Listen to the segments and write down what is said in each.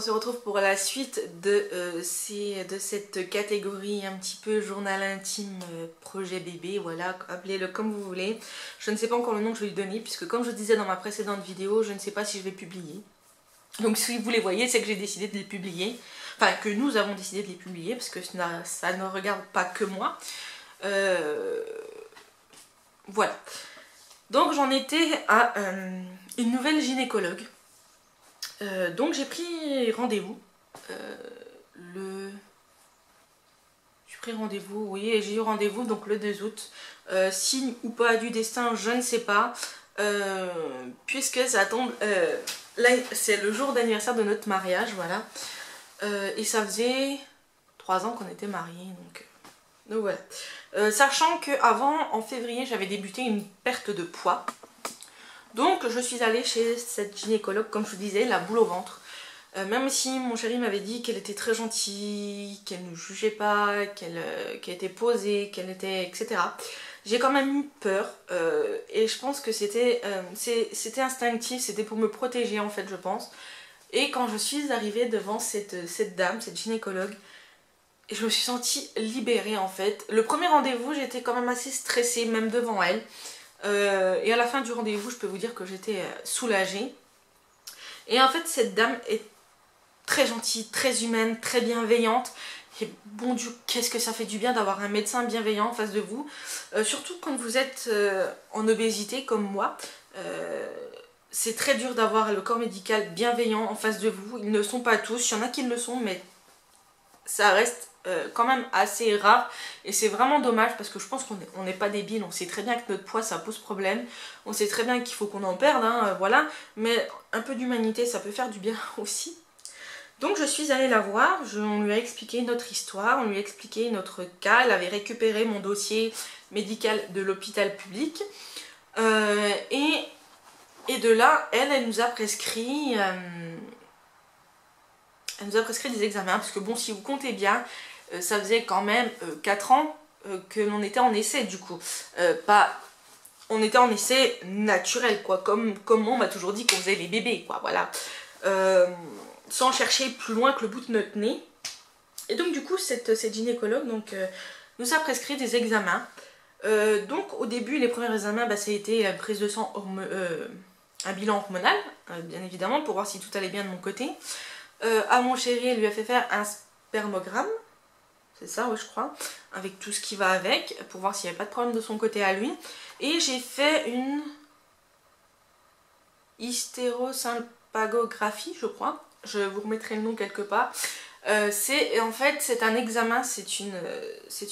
on se retrouve pour la suite de cette catégorie un petit peu journal intime, projet bébé, voilà, appelez-le comme vous voulez. Je ne sais pas encore le nom que je vais lui donner, puisque comme je disais dans ma précédente vidéo, je ne sais pas si je vais publier. Donc si vous les voyez, c'est que j'ai décidé de les publier, enfin que nous avons décidé de les publier, parce que ça ne regarde pas que moi. Voilà. Donc j'en étais à une nouvelle gynécologue. Donc j'ai pris rendez-vous j'ai pris rendez-vous, oui, et j'ai eu rendez-vous donc le 2 août. Signe ou pas du destin, je ne sais pas, puisque ça tombe, là c'est le jour d'anniversaire de notre mariage, voilà. Et ça faisait 3 ans qu'on était mariés, donc voilà. Sachant qu'avant, en février, j'avais débuté une perte de poids. Donc je suis allée chez cette gynécologue, comme je vous disais, la boule au ventre. Même si mon chéri m'avait dit qu'elle était très gentille, qu'elle ne jugeait pas, qu'elle était posée, qu'elle était... etc. J'ai quand même eu peur et je pense que c'était instinctif, c'était pour me protéger en fait, je pense. Et quand je suis arrivée devant cette dame, cette gynécologue, je me suis sentie libérée en fait. Le premier rendez-vous, j'étais quand même assez stressée, même devant elle. Et à la fin du rendez-vous, je peux vous dire que j'étais soulagée. Et en fait, cette dame est très gentille, très humaine, très bienveillante. Et bon Dieu, qu'est-ce que ça fait du bien d'avoir un médecin bienveillant en face de vous. Surtout quand vous êtes en obésité comme moi. C'est très dur d'avoir le corps médical bienveillant en face de vous. Ils ne sont pas tous, il y en a qui le sont, mais ça reste quand même assez rare. Et c'est vraiment dommage parce que je pense qu'on n'est pas débiles. On sait très bien que notre poids ça pose problème. On sait très bien qu'il faut qu'on en perde, hein, voilà. Mais un peu d'humanité ça peut faire du bien aussi. Donc je suis allée la voir, on lui a expliqué notre histoire, on lui a expliqué notre cas. Elle avait récupéré mon dossier médical de l'hôpital public. Et de là, elle nous a prescrit... Elle nous a prescrit des examens, parce que bon, si vous comptez bien, ça faisait quand même 4 ans que l'on était en essai, du coup. On était en essai naturel, quoi, comme on m'a toujours dit qu'on faisait les bébés, quoi, voilà. Sans chercher plus loin que le bout de notre nez. Et donc, du coup, cette gynécologue nous a prescrit des examens. Donc, au début, les premiers examens, bah, ça a été la prise de sang, un bilan hormonal, bien évidemment, pour voir si tout allait bien de mon côté. À mon chéri, elle lui a fait faire un spermogramme, c'est ça, oui, je crois, avec tout ce qui va avec, pour voir s'il n'y avait pas de problème de son côté à lui. Et j'ai fait une hystérosympagographie, je crois. Je vous remettrai le nom quelque part. En fait, c'est un examen, c'est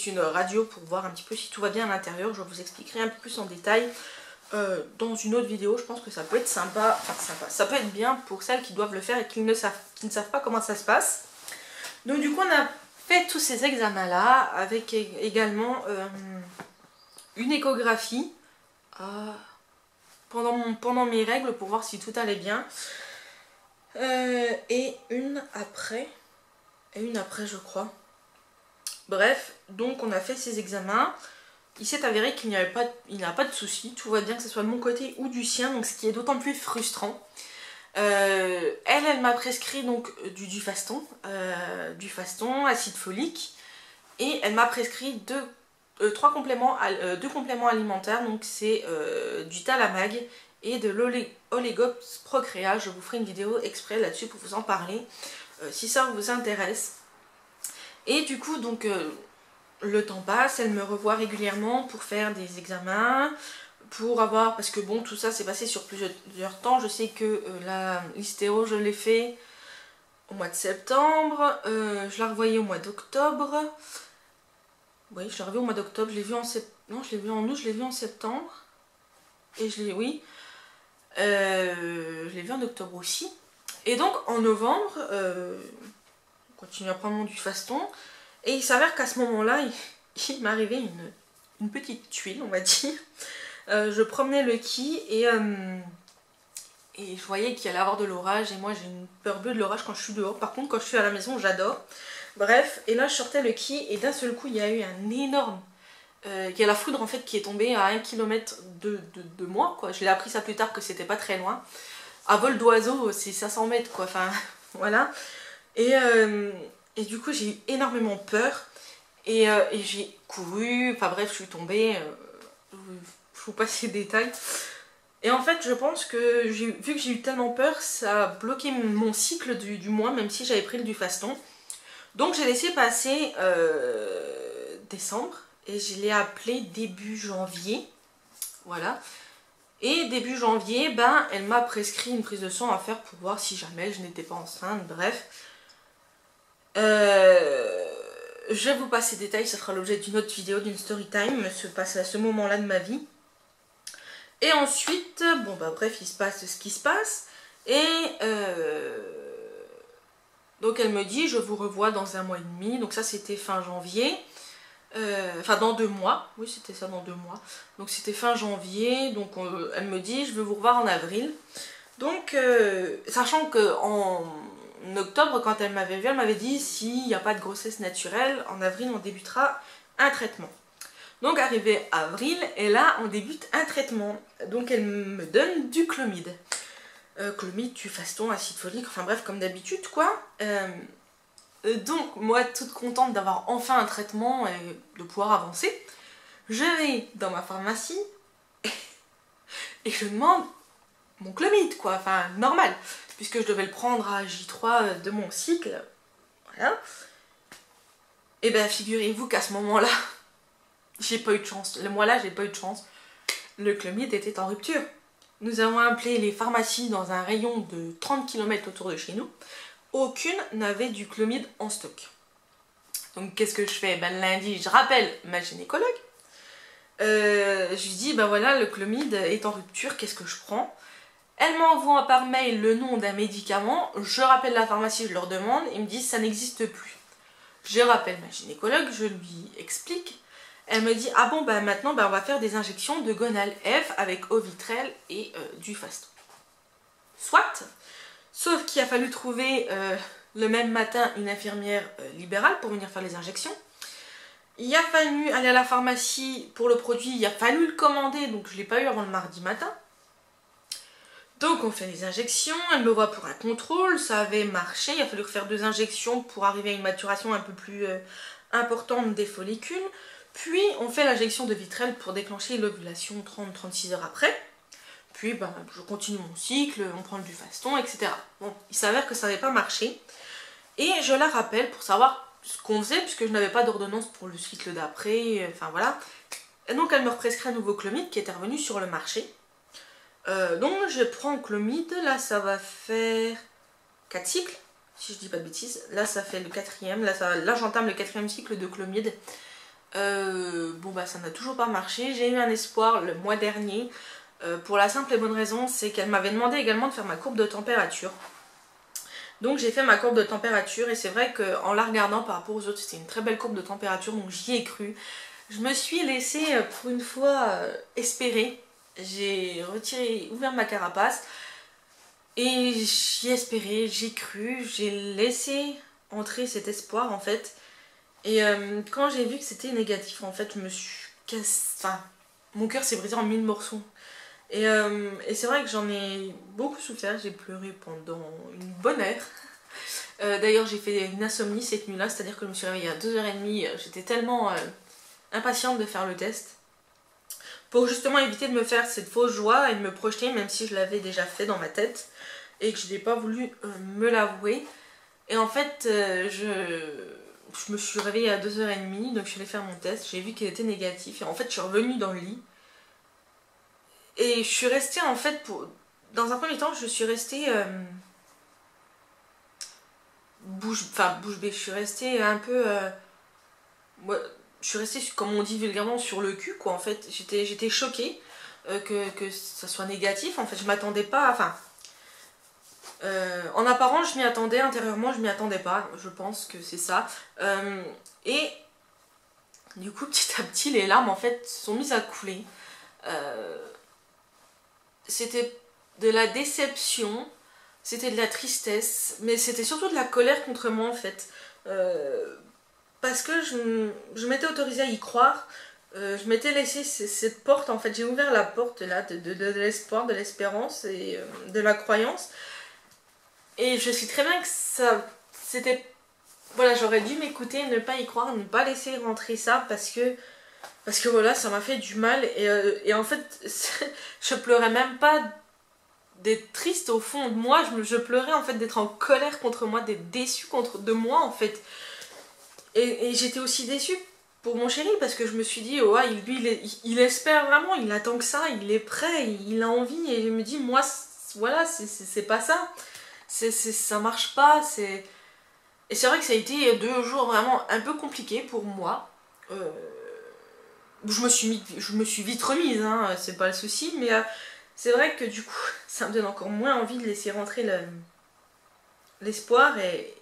une radio pour voir un petit peu si tout va bien à l'intérieur. Je vous expliquerai un peu plus en détail dans une autre vidéo. Je pense que ça peut être sympa, ça peut être bien pour celles qui doivent le faire et qui ne savent pas comment ça se passe. Donc du coup on a fait tous ces examens là avec également une échographie pendant mes règles pour voir si tout allait bien, et une après je crois. Bref, donc on a fait ces examens. Il s'est avéré qu'il n'y a pas de souci, tout va bien, que ce soit de mon côté ou du sien, donc ce qui est d'autant plus frustrant. Elle m'a prescrit donc du faston, acide folique, et elle m'a prescrit deux compléments alimentaires, donc c'est du Talamag et de l'Olégops Procréa. Je vous ferai une vidéo exprès là-dessus pour vous en parler, si ça vous intéresse. Et du coup, donc... le temps passe, elle me revoit régulièrement pour faire des examens, pour avoir, parce que bon, tout ça s'est passé sur plusieurs temps. Je sais que l'hystéro, je l'ai fait au mois de septembre, je la revoyais au mois d'octobre. Oui, je l'ai revu au mois d'octobre, je l'ai vu en septembre, non, je l'ai vu en août, je l'ai vu en septembre, et je l'ai vu en octobre aussi. Et donc, en novembre, on continue à prendre du faston. Et il s'avère qu'à ce moment-là, il m'est arrivé une petite tuile, on va dire. Je promenais le Ki et je voyais qu'il allait avoir de l'orage. Et moi, j'ai une peur bleue de l'orage quand je suis dehors. Par contre, quand je suis à la maison, j'adore. Bref, et là, je sortais le Ki et d'un seul coup, il y a eu un énorme... il y a la foudre, en fait, qui est tombée à 1 km de moi, quoi. Je l'ai appris ça plus tard que c'était pas très loin. À vol d'oiseau, c'est 500 mètres, quoi. Enfin, voilà. Et du coup j'ai eu énormément peur et j'ai couru, enfin bref je suis tombée, je vous passe les détails. Et en fait je pense que vu que j'ai eu tellement peur, ça a bloqué mon cycle du mois, même si j'avais pris le Dufaston. Donc j'ai laissé passer décembre et je l'ai appelé début janvier, voilà. Et début janvier, ben, elle m'a prescrit une prise de sang à faire pour voir si jamais je n'étais pas enceinte, bref. Je vais vous passer les détails, ça fera l'objet d'une autre vidéo, d'une story time, se passe à ce moment-là de ma vie. Et ensuite, bon bah bref, il se passe ce qui se passe. Et donc elle me dit, je vous revois dans 1 mois et demi, donc ça c'était fin janvier. Enfin dans 2 mois, oui c'était ça, dans 2 mois. Donc c'était fin janvier, donc elle me dit, je veux vous revoir en avril. Donc, sachant qu'en octobre, quand elle m'avait vu, elle m'avait dit s'il n'y a pas de grossesse naturelle, en avril on débutera un traitement. Donc arrivé avril, et là on débute un traitement. Donc elle me donne du Clomid. Clomid, Dufaston, acide folique, enfin bref comme d'habitude quoi. Donc moi toute contente d'avoir enfin un traitement et de pouvoir avancer, je vais dans ma pharmacie et je demande mon Clomid quoi, enfin normal, puisque je devais le prendre à J3 de mon cycle, voilà. Et ben figurez-vous qu'à ce moment-là, j'ai pas eu de chance, le mois-là j'ai pas eu de chance, le Clomid était en rupture. Nous avons appelé les pharmacies dans un rayon de 30 km autour de chez nous, aucune n'avait du Clomid en stock. Donc qu'est-ce que je fais? Ben lundi je rappelle ma gynécologue, je lui dis ben voilà le Clomid est en rupture, qu'est-ce que je prends? Elle m'envoie par mail le nom d'un médicament, je rappelle la pharmacie, je leur demande, ils me disent ça n'existe plus. Je rappelle ma gynécologue, je lui explique, elle me dit ah bon bah maintenant bah, on va faire des injections de Gonal F avec Ovitrel et Dufaston. Soit, sauf qu'il a fallu trouver le même matin une infirmière libérale pour venir faire les injections. Il a fallu aller à la pharmacie pour le produit, il a fallu le commander, donc je ne l'ai pas eu avant le mardi matin. Donc on fait les injections, elle me voit pour un contrôle, ça avait marché, il a fallu refaire 2 injections pour arriver à une maturation un peu plus importante des follicules. Puis on fait l'injection de Vitrel pour déclencher l'ovulation 30-36 heures après. Puis ben, je continue mon cycle, on prend le Dufaston, etc. Bon, il s'avère que ça n'avait pas marché. Et je la rappelle pour savoir ce qu'on faisait, puisque je n'avais pas d'ordonnance pour le cycle d'après, enfin voilà. Et donc elle me represcrit un nouveau Clomid qui était revenu sur le marché. Donc je prends Clomid, là ça va faire 4 cycles, si je dis pas de bêtises. Là ça fait le 4e, là j'entame le 4e cycle de Clomid. Bon bah ça n'a toujours pas marché, j'ai eu un espoir le mois dernier, pour la simple et bonne raison, c'est qu'elle m'avait demandé également de faire ma courbe de température. Donc j'ai fait ma courbe de température et c'est vrai qu'en la regardant par rapport aux autres, c'était une très belle courbe de température, donc j'y ai cru. Je me suis laissée pour une fois espérer. J'ai ouvert ma carapace et j'y ai espéré, j'ai cru, j'ai laissé entrer cet espoir en fait. Et quand j'ai vu que c'était négatif, en fait, je me suis cassé, enfin, mon cœur s'est brisé en 1000 morceaux. Et c'est vrai que j'en ai beaucoup souffert, j'ai pleuré pendant une bonne heure. D'ailleurs j'ai fait une insomnie cette nuit-là, c'est-à-dire que je me suis réveillée à 2h30, j'étais tellement impatiente de faire le test. Pour justement éviter de me faire cette fausse joie et de me projeter, même si je l'avais déjà fait dans ma tête et que je n'ai pas voulu me l'avouer. Et en fait, je me suis réveillée à 2h30, donc je suis allée faire mon test, j'ai vu qu'il était négatif. Et en fait, je suis revenue dans le lit. Et je suis restée en fait, dans un premier temps, je suis restée bouche bée. Je suis restée un peu... je suis restée, comme on dit vulgairement, sur le cul, quoi, en fait. J'étais choquée que ça soit négatif. En fait, je m'attendais pas... Enfin, en apparence, je m'y attendais. Intérieurement, je m'y attendais pas. Je pense que c'est ça. Et du coup, petit à petit, les larmes, en fait, sont mises à couler. C'était de la déception, c'était de la tristesse, mais c'était surtout de la colère contre moi, en fait. Parce que je m'étais autorisée à y croire, je m'étais laissé cette porte, en fait, j'ai ouvert la porte là de l'espoir, de l'espérance et de la croyance. Et je sais très bien que c'était... Voilà, j'aurais dû m'écouter, ne pas y croire, ne pas laisser rentrer ça parce que voilà, ça m'a fait du mal et en fait, je pleurais même pas d'être triste au fond de moi, je pleurais en fait d'être en colère contre moi, d'être déçue de moi en fait. Et j'étais aussi déçue pour mon chéri parce que je me suis dit, ouais, il espère vraiment, il attend que ça, il est prêt, il a envie et je me dis, moi, voilà, c'est pas ça, ça marche pas, c'est... Et c'est vrai que ça a été 2 jours vraiment un peu compliqués pour moi. Je me suis vite remise, hein, c'est pas le souci, mais c'est vrai que du coup, ça me donne encore moins envie de laisser rentrer l'espoir et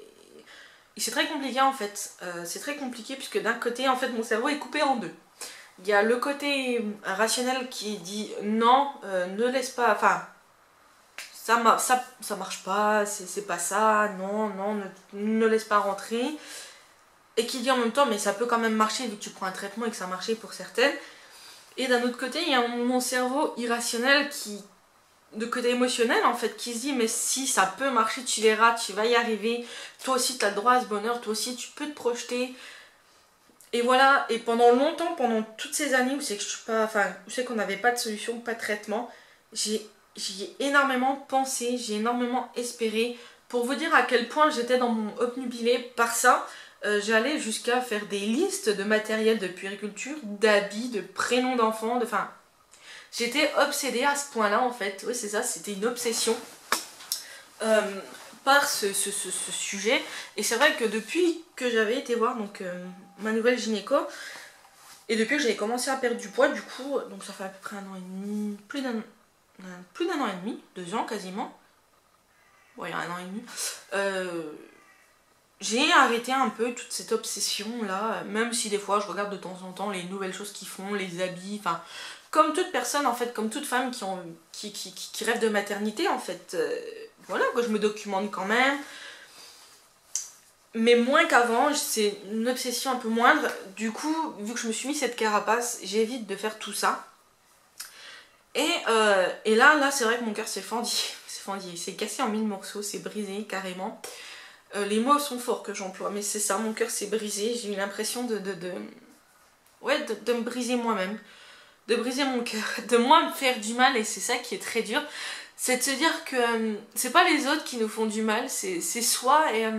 c'est très compliqué en fait. C'est très compliqué puisque d'un côté, en fait, mon cerveau est coupé en deux. Il y a le côté rationnel qui dit non, ne laisse pas, enfin, ça marche pas, c'est pas ça, non, ne laisse pas rentrer. Et qui dit en même temps, mais ça peut quand même marcher vu que tu prends un traitement et que ça a marché pour certaines. Et d'un autre côté, il y a mon cerveau irrationnel de côté émotionnel en fait, qui se dit, mais si ça peut marcher, tu verras, tu vas y arriver, toi aussi tu as le droit à ce bonheur, toi aussi tu peux te projeter. Et voilà, et pendant longtemps, pendant toutes ces années où c'est qu'on n'avait pas de solution, pas de traitement, j'y ai énormément pensé, j'ai énormément espéré. Pour vous dire à quel point j'étais dans mon obnubilé par ça, j'allais jusqu'à faire des listes de matériel de puériculture, d'habits, de prénoms d'enfants, enfin... J'étais obsédée à ce point-là en fait, oui c'est ça, c'était une obsession par ce sujet. Et c'est vrai que depuis que j'avais été voir donc, ma nouvelle gynéco, et depuis que j'avais commencé à perdre du poids, du coup, donc ça fait à peu près 1 an et demi, plus d'un an et demi, 2 ans quasiment, ouais 1 an et demi, j'ai arrêté un peu toute cette obsession là, même si des fois je regarde de temps en temps les nouvelles choses qu'ils font, les habits, enfin... Comme toute personne en fait, comme toute femme qui rêve de maternité en fait, voilà quoi, je me documente quand même, mais moins qu'avant, c'est une obsession un peu moindre. Du coup, vu que je me suis mis cette carapace, j'évite de faire tout ça. Et là c'est vrai que mon cœur s'est fendu, c'est cassé en 1000 morceaux, c'est brisé carrément. Les mots sont forts que j'emploie, mais c'est ça, mon cœur s'est brisé, j'ai eu l'impression de me briser moi-même. De briser mon cœur, de moi me faire du mal, et c'est ça qui est très dur, c'est de se dire que c'est pas les autres qui nous font du mal, c'est soi, et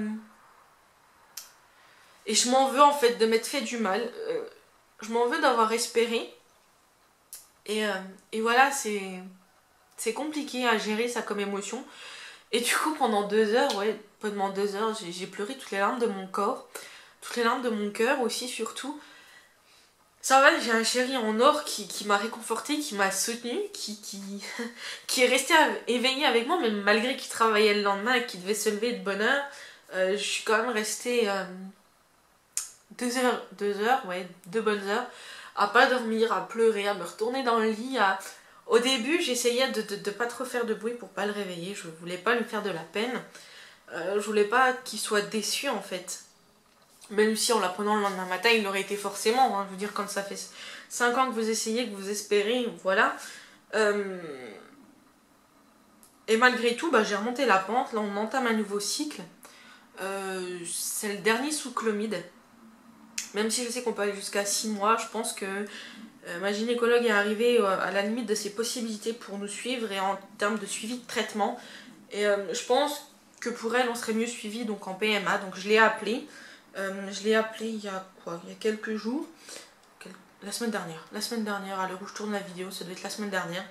je m'en veux en fait de m'être fait du mal, je m'en veux d'avoir espéré, et voilà, c'est compliqué à gérer ça comme émotion, et du coup pendant 2 heures, ouais, pendant 2 heures, j'ai pleuré toutes les larmes de mon corps, toutes les larmes de mon cœur aussi surtout. Ça va, j'ai un chéri en or qui m'a réconforté, qui m'a soutenu, qui est resté éveillé avec moi, même malgré qu'il travaillait le lendemain et qu'il devait se lever de bonne heure. Je suis quand même restée 2 heures, ouais, 2 bonnes heures, à pas dormir, à pleurer, à me retourner dans le lit. Au début, j'essayais de pas trop faire de bruit pour pas le réveiller, je voulais pas lui faire de la peine. Je voulais pas qu'il soit déçu en fait. Même si en l'apprenant le lendemain matin, il l'aurait été forcément. Hein. Je veux dire, quand ça fait 5 ans que vous essayez, que vous espérez, voilà. Et malgré tout, bah, j'ai remonté la pente. Là, on entame un nouveau cycle. C'est le dernier sous clomide. Même si je sais qu'on peut aller jusqu'à 6 mois, je pense que ma gynécologue est arrivée à la limite de ses possibilités pour nous suivre et en termes de suivi de traitement. Et je pense que pour elle, on serait mieux suivi donc en PMA. Donc je l'ai appelée. Je l'ai appelée il y a quoi? Il y a quelques jours. La semaine dernière, à l'heure où je tourne la vidéo, ça doit être la semaine dernière.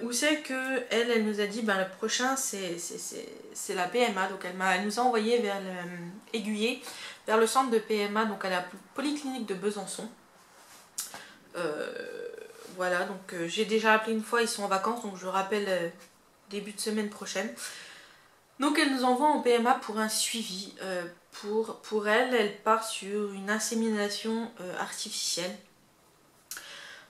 Où c'est que elle nous a dit, ben, le prochain c'est la PMA. Donc elle nous a envoyé vers aiguillé vers le centre de PMA, donc à la polyclinique de Besançon. Voilà, donc j'ai déjà appelé une fois, ils sont en vacances, donc je rappelle début de semaine prochaine. Donc elle nous envoie en PMA pour un suivi. Pour elle, elle part sur une insémination artificielle.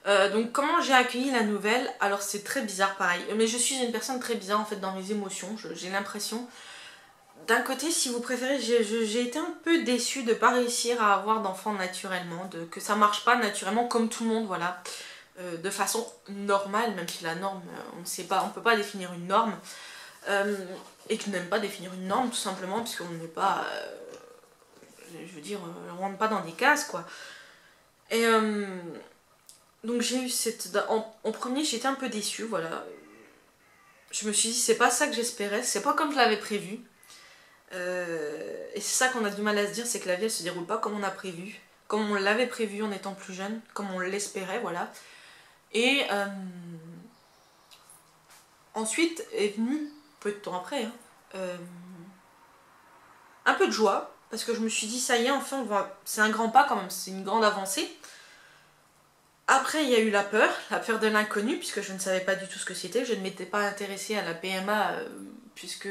Donc comment j'ai accueilli la nouvelle? Alors c'est très bizarre pareil, mais je suis une personne très bizarre en fait dans mes émotions, j'ai l'impression. D'un côté, si vous préférez, j'ai été un peu déçue de ne pas réussir à avoir d'enfants naturellement, que ça marche pas naturellement comme tout le monde, voilà. De façon normale, même si la norme, on ne peut pas définir une norme. et que je n'aime pas définir une norme tout simplement parce qu'on n'est pas, je veux dire, on rentre pas dans des cases quoi. Et donc j'ai eu cette, en premier j'étais un peu déçue, voilà. Je me suis dit c'est pas ça que j'espérais, c'est pas comme je l'avais prévu. Et c'est ça qu'on a du mal à se dire, c'est que la vie elle se déroule pas comme on a prévu, comme on l'avait prévu en étant plus jeune, comme on l'espérait, voilà. Et ensuite est venu, peu de temps après, hein, un peu de joie, parce que je me suis dit ça y est, enfin c'est un grand pas quand même, c'est une grande avancée. Après il y a eu la peur de l'inconnu, puisque je ne savais pas du tout ce que c'était, je ne m'étais pas intéressée à la PMA, puisque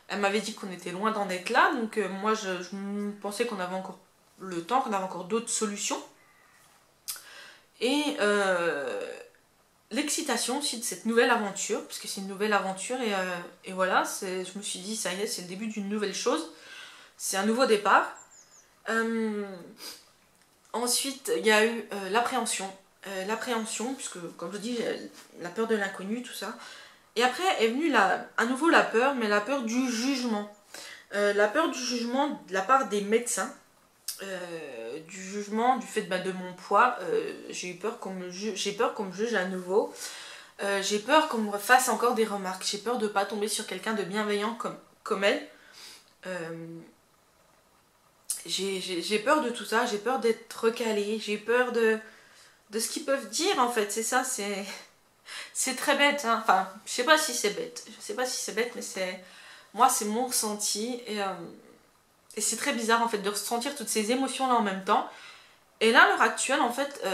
elle m'avait dit qu'on était loin d'en être là, donc moi je pensais qu'on avait encore le temps, qu'on avait encore d'autres solutions. Et l'excitation aussi de cette nouvelle aventure, parce que c'est une nouvelle aventure, et voilà, je me suis dit ça y est, c'est le début d'une nouvelle chose, c'est un nouveau départ. Ensuite il y a eu l'appréhension, puisque comme je dis, la peur de l'inconnu, tout ça. Et après est venue à nouveau la peur, mais la peur du jugement. La peur du jugement de la part des médecins, du jugement, du fait de mon poids. J'ai peur qu'on me juge à nouveau. J'ai peur qu'on me fasse encore des remarques. J'ai peur de ne pas tomber sur quelqu'un de bienveillant comme elle. J'ai peur de tout ça, j'ai peur d'être recalée, j'ai peur de ce qu'ils peuvent dire en fait, c'est ça, c'est très bête, hein. Enfin, je sais pas si c'est bête, mais moi c'est mon ressenti, et c'est très bizarre en fait de ressentir toutes ces émotions là en même temps. Et là à l'heure actuelle en fait,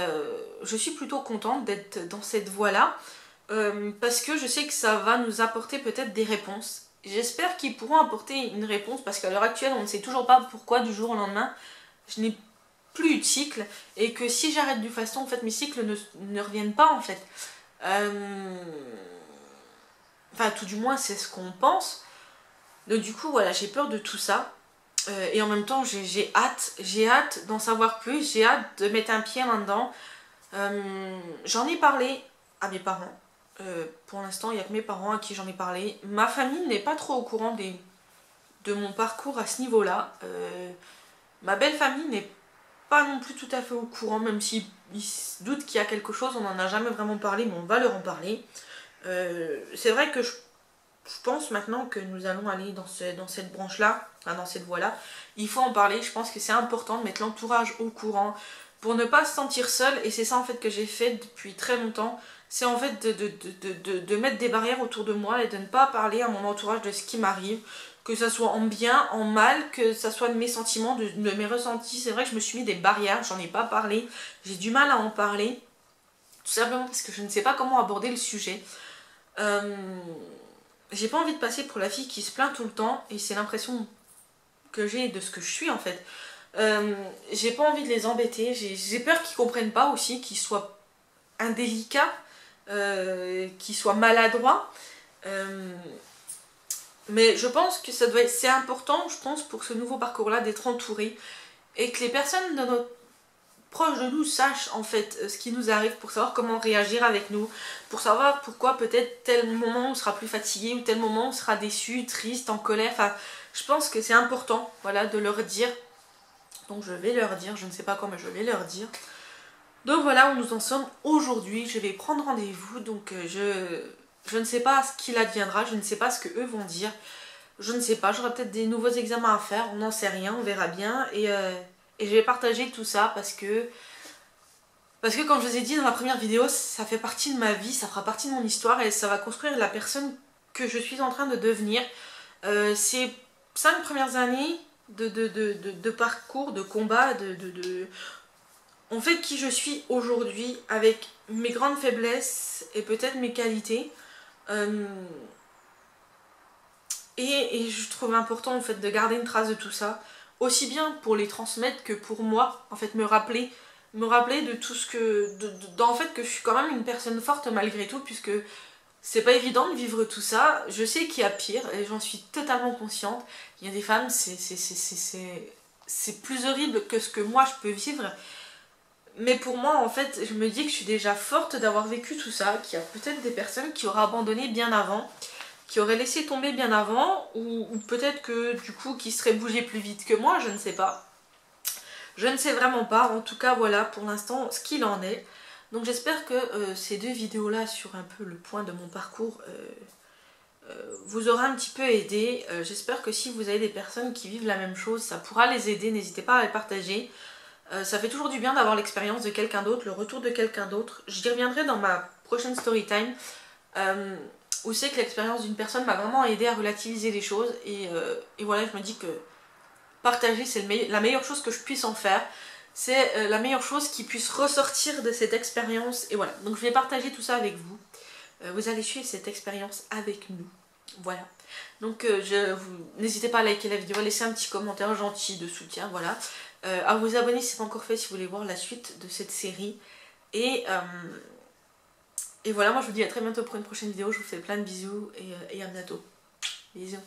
je suis plutôt contente d'être dans cette voie là, parce que je sais que ça va nous apporter peut-être des réponses. J'espère qu'ils pourront apporter une réponse, parce qu'à l'heure actuelle on ne sait toujours pas pourquoi du jour au lendemain je n'ai plus eu de cycle, et que si j'arrête du faston en fait mes cycles ne reviennent pas en fait. Enfin tout du moins c'est ce qu'on pense. Donc du coup voilà, j'ai peur de tout ça, et en même temps j'ai hâte d'en savoir plus, j'ai hâte de mettre un pied là-dedans. J'en ai parlé à mes parents. Pour l'instant, il n'y a que mes parents à qui j'en ai parlé. Ma famille n'est pas trop au courant de mon parcours à ce niveau-là. Ma belle famille n'est pas non plus tout à fait au courant, même s'ils se doutent qu'il y a quelque chose, on n'en a jamais vraiment parlé, mais on va leur en parler. C'est vrai que je pense maintenant que nous allons aller dans cette branche-là, enfin dans cette voie-là. Il faut en parler, je pense que c'est important de mettre l'entourage au courant pour ne pas se sentir seul, et c'est ça en fait que j'ai fait depuis très longtemps. C'est en fait de mettre des barrières autour de moi et de ne pas parler à mon entourage de ce qui m'arrive, que ça soit en bien, en mal, que ça soit de mes sentiments, de mes ressentis. C'est vrai que je me suis mis des barrières, j'en ai pas parlé, j'ai du mal à en parler, tout simplement parce que je ne sais pas comment aborder le sujet. J'ai pas envie de passer pour la fille qui se plaint tout le temps, et c'est l'impression que j'ai de ce que je suis en fait. J'ai pas envie de les embêter, j'ai peur qu'ils comprennent pas aussi, qu'ils soient indélicats, qu'ils soient maladroits. Mais je pense que c'est important, je pense, pour ce nouveau parcours-là, d'être entouré, et que les personnes proches de nous sachent en fait ce qui nous arrive, pour savoir comment réagir avec nous, pour savoir pourquoi peut-être tel moment on sera plus fatigué, ou tel moment on sera déçu, triste, en colère. Enfin, je pense que c'est important, voilà, de leur dire. Donc je vais leur dire, je ne sais pas quand, mais je vais leur dire. Donc voilà où nous en sommes aujourd'hui. Je vais prendre rendez-vous, donc je ne sais pas ce qu'il adviendra, je ne sais pas ce que eux vont dire. Je ne sais pas, j'aurai peut-être des nouveaux examens à faire, on n'en sait rien, on verra bien. Et je vais partager tout ça parce que comme je vous ai dit dans la première vidéo, ça fait partie de ma vie, ça fera partie de mon histoire, et ça va construire la personne que je suis en train de devenir. Ces 5 premières années de parcours, de combat, ont fait qui je suis aujourd'hui, avec mes grandes faiblesses et peut-être mes qualités. Et je trouve important en fait de garder une trace de tout ça, aussi bien pour les transmettre que pour moi, en fait me rappeler de tout ce que... en fait que je suis quand même une personne forte malgré tout, puisque c'est pas évident de vivre tout ça. Je sais qu'il y a pire, et j'en suis totalement consciente. Il y a des femmes, c'est plus horrible que ce que moi je peux vivre. Mais pour moi, en fait, je me dis que je suis déjà forte d'avoir vécu tout ça, qu'il y a peut-être des personnes qui auraient abandonné bien avant. qui aurait laissé tomber bien avant, ou peut-être que du coup qui serait bougé plus vite que moi, je ne sais pas. Je ne sais vraiment pas, en tout cas voilà pour l'instant ce qu'il en est. Donc j'espère que ces deux vidéos là sur un peu le point de mon parcours vous aura un petit peu aidé. J'espère que si vous avez des personnes qui vivent la même chose, ça pourra les aider, n'hésitez pas à les partager. Ça fait toujours du bien d'avoir l'expérience de quelqu'un d'autre, le retour de quelqu'un d'autre. J'y reviendrai dans ma prochaine story time, où c'est que l'expérience d'une personne m'a vraiment aidé à relativiser les choses. Et voilà, je me dis que partager c'est la meilleure chose que je puisse en faire. C'est la meilleure chose qui puisse ressortir de cette expérience. Et voilà, donc je vais partager tout ça avec vous. Vous allez suivre cette expérience avec nous. Voilà. Donc n'hésitez pas à liker la vidéo, à laisser un petit commentaire gentil de soutien, voilà. À vous abonner si ce n'est pas encore fait si vous voulez voir la suite de cette série. Et voilà, moi je vous dis à très bientôt pour une prochaine vidéo. Je vous fais plein de bisous et à bientôt. Bisous.